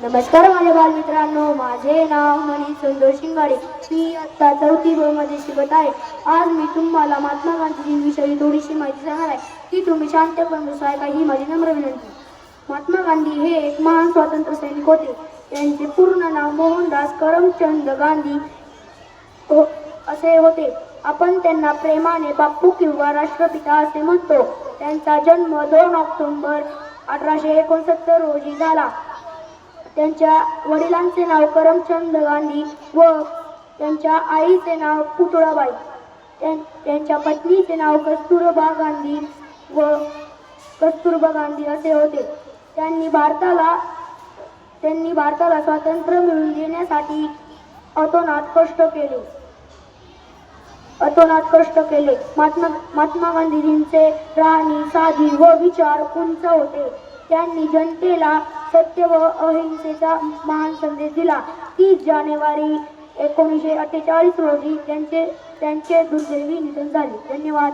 नमस्कार माझ्या बालमित्रांनो, माझे नाव मनीष संतोष शिंगाडे. मी इयत्ता 4थी ब मध्ये शिकत आहे. आज मी तुम्हाला महात्मा गांधींविषयी थोडीशी माहिती सांगणार आहे. ती तुम्ही शांतपणे बसायला ही माझी नम्र विनंती. महात्मा गांधी हे एक महान स्वातंत्र्य सैनिक होते. त्यांचे पूर्ण नाव मोहनदास करमचंद गांधी असे होते. आपण त्यांना प्रेमाने बापू किंवा राष्ट्रपिता असे म्हणतो. त्यांचा जन्म 2 ऑक्टोबर 1869 रोजी झाला. त्यांच्या वडिलांचे नाव करमचंद गांधी व त्यांच्या आईचे नाव पुतळाबाई. त्यांच्या पत्नीचे नाव कस्तुरबा गांधी असे होते. त्यांनी भारताला स्वातंत्र्य मिळवून देण्यासाठी अतोनात कष्ट केले. महात्मा गांधींचे राहणी साधी व विचार उंच होते. त्यांनी जनतेला सत्य व अहिंसेचा महान संदेश दिला. 30 जानेवारी 1948 रोजी त्यांचे दुर्दैवी निधन झाले. धन्यवाद.